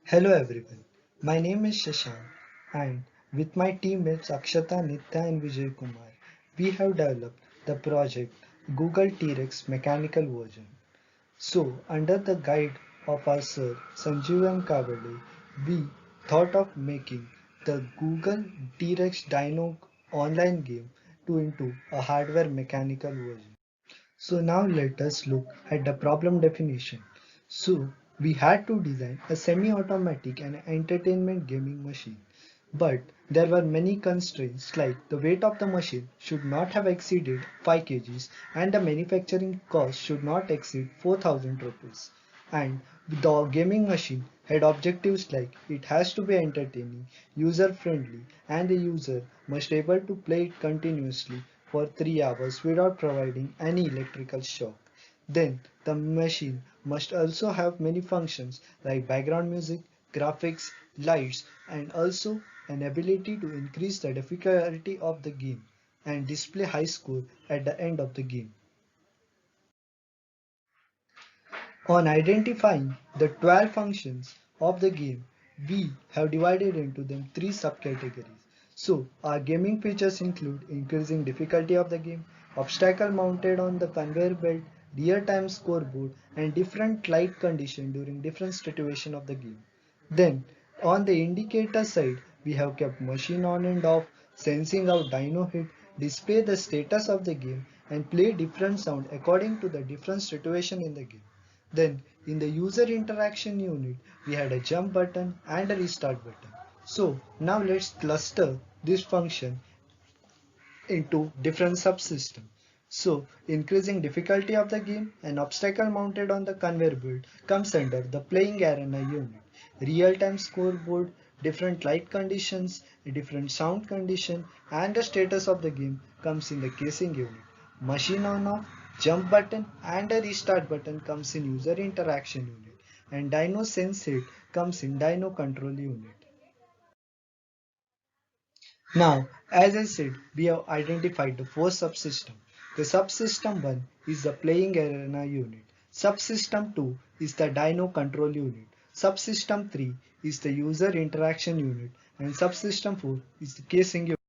Hello everyone, my name is Shashank and with my teammates Akshata, Nitya and Vijay Kumar, we have developed the project Google T-Rex Mechanical Version. So, under the guide of our sir Sanjeevan Kavade, we thought of making the Google T-Rex Dino online game into a hardware mechanical version. So now let us look at the problem definition. So we had to design a semi-automatic and entertainment gaming machine. But there were many constraints like the weight of the machine should not have exceeded 5 kgs and the manufacturing cost should not exceed 4000 rupees. And the gaming machine had objectives like it has to be entertaining, user friendly and the user must be able to play it continuously for 3 hours without providing any electrical shock. Then the machine must also have many functions like background music, graphics, lights and also an ability to increase the difficulty of the game and display high score at the end of the game. On identifying the 12 functions of the game, we have divided into them three subcategories. So, our gaming features include increasing difficulty of the game, obstacle mounted on the conveyor belt, real-time scoreboard, and different light condition during different situation of the game. Then, on the indicator side, we have kept machine on and off, sensing out dyno hit, display the status of the game, and play different sound according to the different situation in the game. Then in the user interaction unit, we had a jump button and a restart button. So now let's cluster this function into different subsystems. So increasing difficulty of the game, an obstacle mounted on the conveyor belt comes under the playing arena unit. Real-time scoreboard, different light conditions, different sound condition and the status of the game comes in the casing unit. Machine on off, jump button and a restart button comes in user interaction unit and dyno sense hit comes in dyno control unit. Now, as I said, we have identified the four subsystems. The subsystem 1 is the playing arena unit. Subsystem 2 is the dyno control unit. Subsystem 3 is the user interaction unit. And subsystem 4 is the casing unit.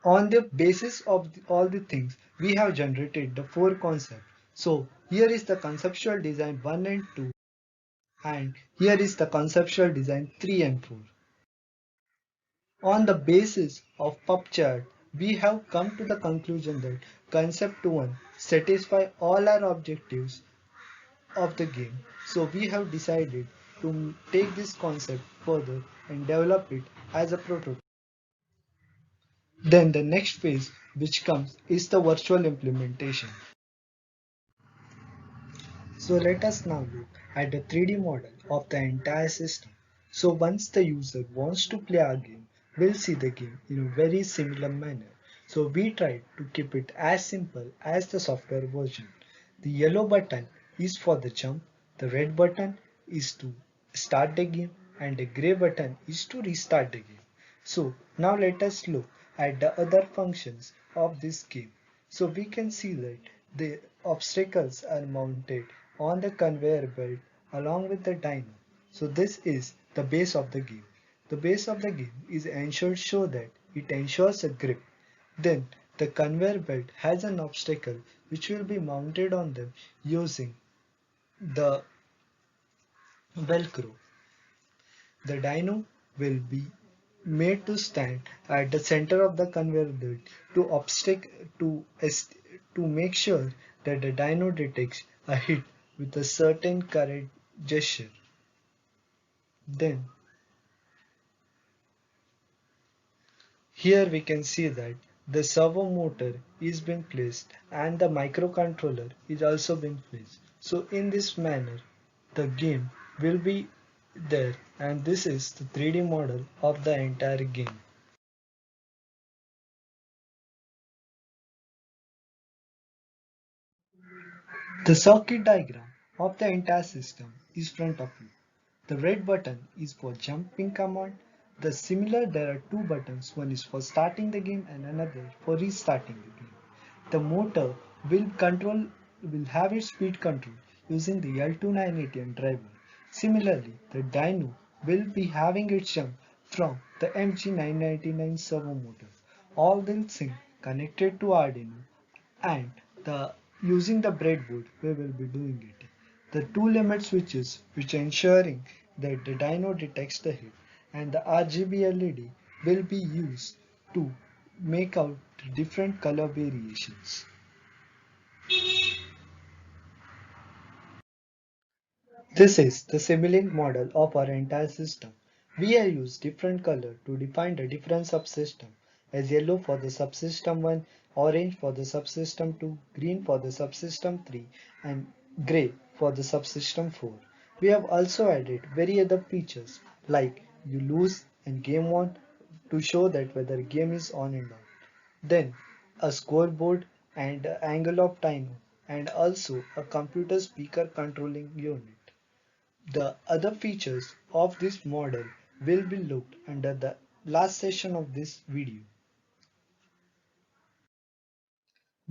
On the basis of all the things, we have generated the four concepts. So, here is the conceptual design 1 and 2. And here is the conceptual design 3 and 4. On the basis of PubChat, we have come to the conclusion that concept 1 satisfies all our objectives of the game. So we have decided to take this concept further and develop it as a prototype. Then the next phase which comes is the virtual implementation. So let us now look at the 3D model of the entire system. So once the user wants to play our game, we'll see the game in a very similar manner. So we tried to keep it as simple as the software version. The yellow button is for the jump, the red button is to start the game and the gray button is to restart the game. So now let us look at the other functions of this game. So we can see that the obstacles are mounted on the conveyor belt along with the dyno. So this is the base of the game. The base of the game is ensured so that it ensures a grip. Then the conveyor belt has an obstacle which will be mounted on them using the velcro. The dyno will be made to stand at the center of the conveyor belt to to make sure that the dyno detects a hit with a certain current gesture. Then here we can see that the servo motor is being placed and the microcontroller is also being placed. So in this manner the game will be there and this is the 3D model of the entire game. The circuit diagram of the entire system is front of you. The red button is for jumping command. The similar there are two buttons, one is for starting the game and another for restarting the game. The motor will have its speed control using the L2980 driver. Similarly, the dyno will be having its jump from the MG999 servo motor. All will sync connected to Arduino and the using the breadboard we will be doing it. The two limit switches which are ensuring that the dyno detects the hit and the RGB LED will be used to make out different color variations. This is the Simulink model of our entire system. We have used different color to define the different subsystem as yellow for the subsystem 1, orange for the subsystem 2, green for the subsystem 3 and grey for the subsystem 4. We have also added very other features like you lose and game on to show that whether game is on and off. Then a scoreboard and angle of time and also a computer speaker controlling unit. The other features of this model will be looked under the last session of this video.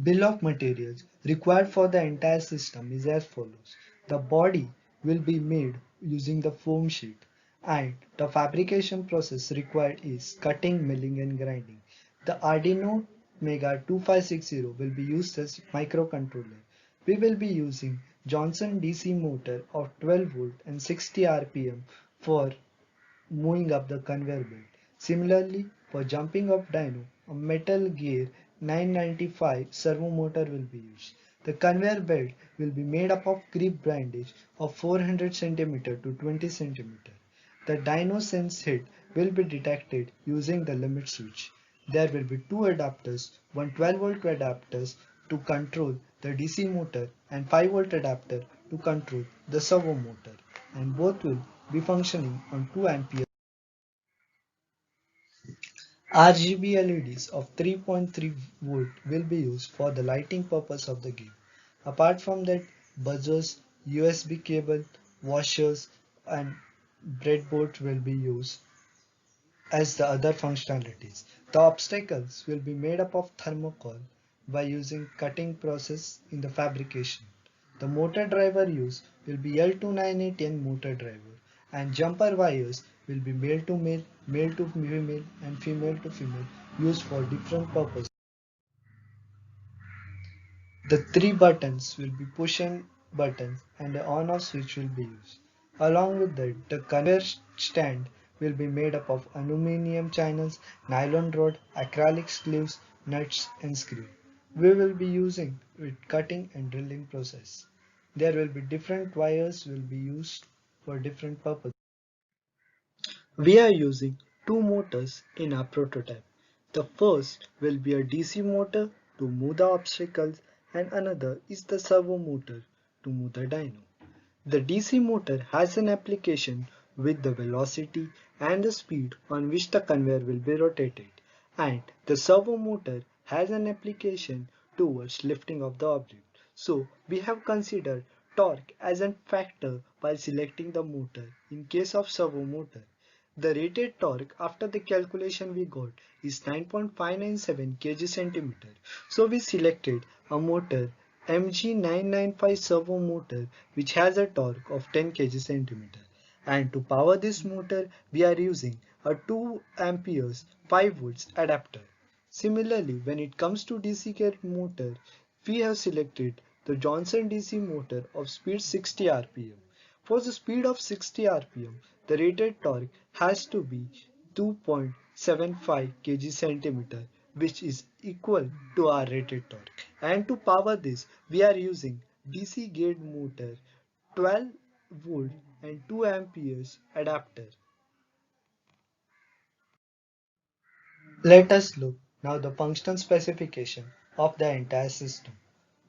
Bill of materials required for the entire system is as follows. The body will be made using the foam sheet and the fabrication process required is cutting, milling and grinding. The Arduino Mega 2560 will be used as microcontroller. We will be using Johnson DC motor of 12 volt and 60 RPM for moving up the conveyor belt. Similarly, for jumping up dyno, a metal gear 995 servo motor will be used. The conveyor belt will be made up of creep bandage of 400 cm to 20 cm. The dyno sense hit will be detected using the limit switch. There will be two adapters, one 12 volt adapters to control the DC motor and 5 volt adapter to control the servo motor, and both will be functioning on 2 ampere. RGB LEDs of 3.3 volt will be used for the lighting purpose of the game. Apart from that, buzzers, USB cable, washers and breadboards will be used as the other functionalities. The obstacles will be made up of thermocol by using cutting process in the fabrication. The motor driver used will be L298N motor driver and jumper wires will be male to female and female to female used for different purposes. The three buttons will be push and buttons and the on off switch will be used. Along with that, the conveyor stand will be made up of aluminum channels, nylon rod, acrylic sleeves, nuts and screw. We will be using with cutting and drilling process. There will be different wires will be used for different purposes. We are using two motors in our prototype. The first will be a DC motor to move the obstacles and another is the servo motor to move the dyno. The DC motor has an application with the velocity and the speed on which the conveyor will be rotated, and the servo motor has an application towards lifting of the object. So we have considered torque as a factor while selecting the motor in case of servo motor. The rated torque after the calculation we got is 9.597 kg centimeter. So we selected a motor MG995 servo motor which has a torque of 10 kg centimeter. And to power this motor we are using a 2 amperes 5 volts adapter. Similarly, when it comes to DC gate motor, we have selected the Johnson DC motor of speed 60 rpm. For the speed of 60 rpm, the rated torque has to be 2.75 kg centimeter, which is equal to our rated torque. And to power this, we are using DC gate motor 12 volt and 2 amperes adapter. Let us look now the functional specification of the entire system.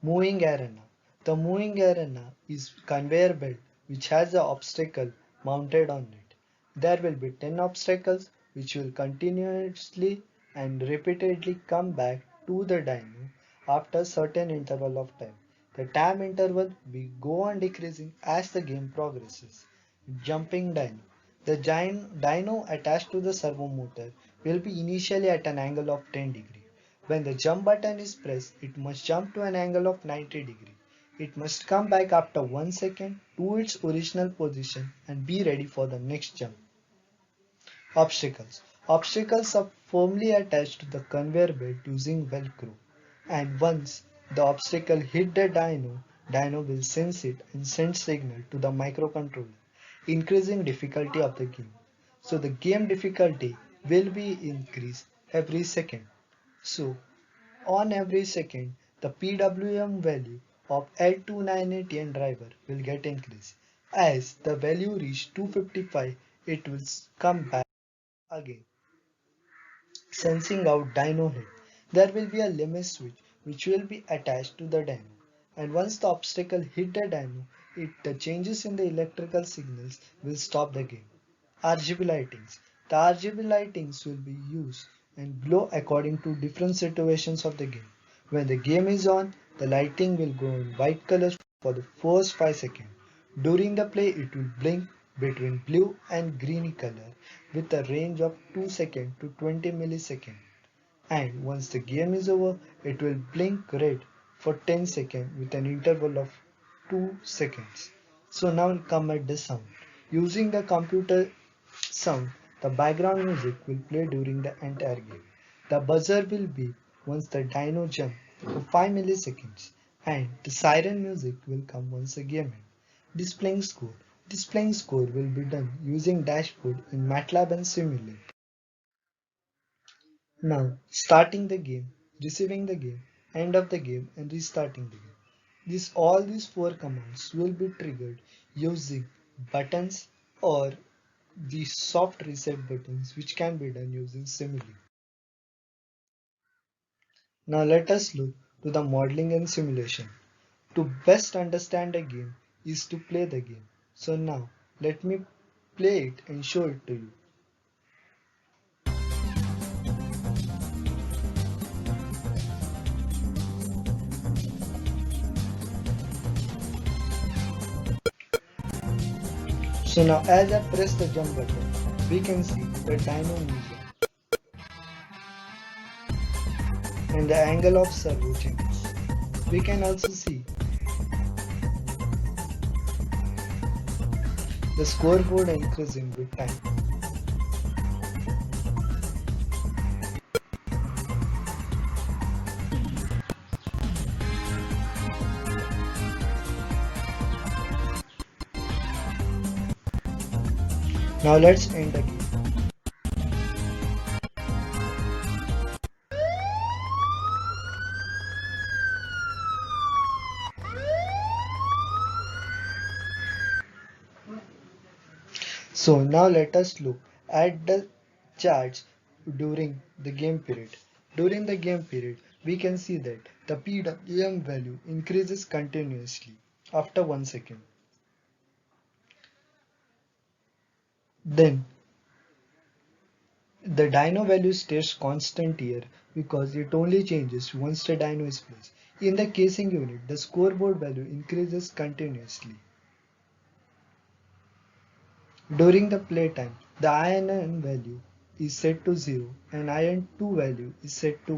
Moving arena. The moving arena is conveyor belt which has the obstacle mounted on it. There will be 10 obstacles which will continuously and repeatedly come back to the dyno after certain interval of time. The time interval will go on decreasing as the game progresses. Jumping dyno. The giant dyno attached to the servo motor will be initially at an angle of 10 degree. When the jump button is pressed, it must jump to an angle of 90 degree. It must come back after 1 second to its original position and be ready for the next jump. Obstacles. Obstacles are firmly attached to the conveyor belt using Velcro, and once the obstacle hit the dyno will sense it and send signal to the microcontroller, increasing difficulty of the game. So the game difficulty will be increased every second. So on every second, the PWM value of L298N driver will get increased. As the value reach 255, it will come back again, sensing out dyno hit. There will be a limit switch which will be attached to the dyno, and once the obstacle hit the dyno, the changes in the electrical signals will stop the game. RGB lightings. The RGB lightings will be used and glow according to different situations of the game. When the game is on, the lighting will go in white color for the first 5 seconds. During the play, it will blink between blue and green color with a range of 2 seconds to 20 milliseconds. And once the game is over, it will blink red for 10 seconds with an interval of 2 seconds. So now we'll come at the sound. Using the computer sound, the background music will play during the entire game. The buzzer will beep once the dino jumps for 5 milliseconds, and the siren music will come once the game ends. Displaying score. Displaying score will be done using dashboard in MATLAB and Simulate. Now, starting the game, receiving the game, end of the game, and restarting the game. All these four commands will be triggered using buttons or the soft reset buttons, which can be done using Simulate. Now let us look to the modeling and simulation. To best understand a game is to play the game. So now let me play it and show it to you. So now as I press the jump button, we can see the dino moves and the angle of servo changes. We can also see the scoreboard increasing with time. Now let's end the game. So now let us look at the charts during the game period. During the game period, we can see that the PWM value increases continuously after 1 second. Then the dyno value stays constant here because it only changes once the dyno is placed. In the casing unit, the scoreboard value increases continuously. During the playtime, the INN value is set to 0 and IN2 value is set to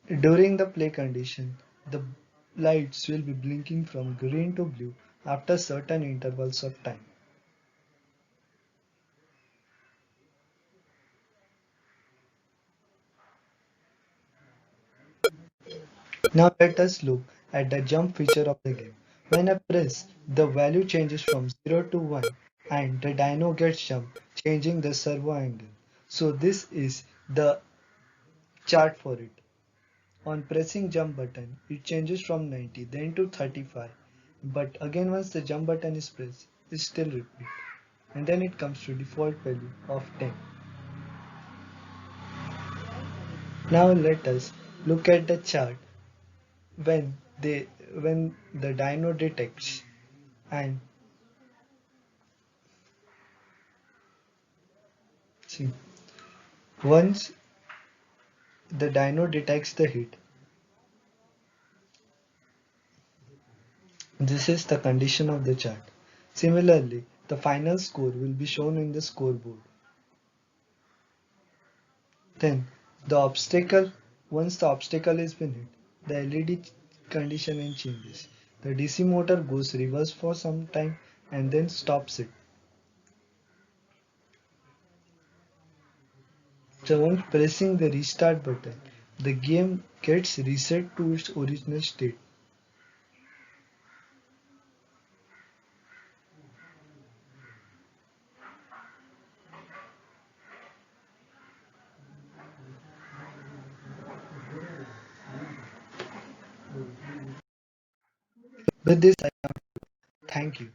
1. During the play condition, the lights will be blinking from green to blue after certain intervals of time. Now let us look at the jump feature of the game. When I press, the value changes from 0 to 1 and the dyno gets jumped, changing the servo angle. So this is the chart for it. On pressing jump button, it changes from 90 then to 35. But again once the jump button is pressed, it still repeats. And then it comes to default value of 10. Now let us look at the chart when when the dyno detects and see once the dyno detects the hit, this is the condition of the chart. Similarly, the final score will be shown in the scoreboard. Then the obstacle Once the obstacle is been hit, the LED conditioning changes. The DC motor goes reverse for some time and then stops it. So once pressing the restart button, the game gets reset to its original state. With this, I thank you.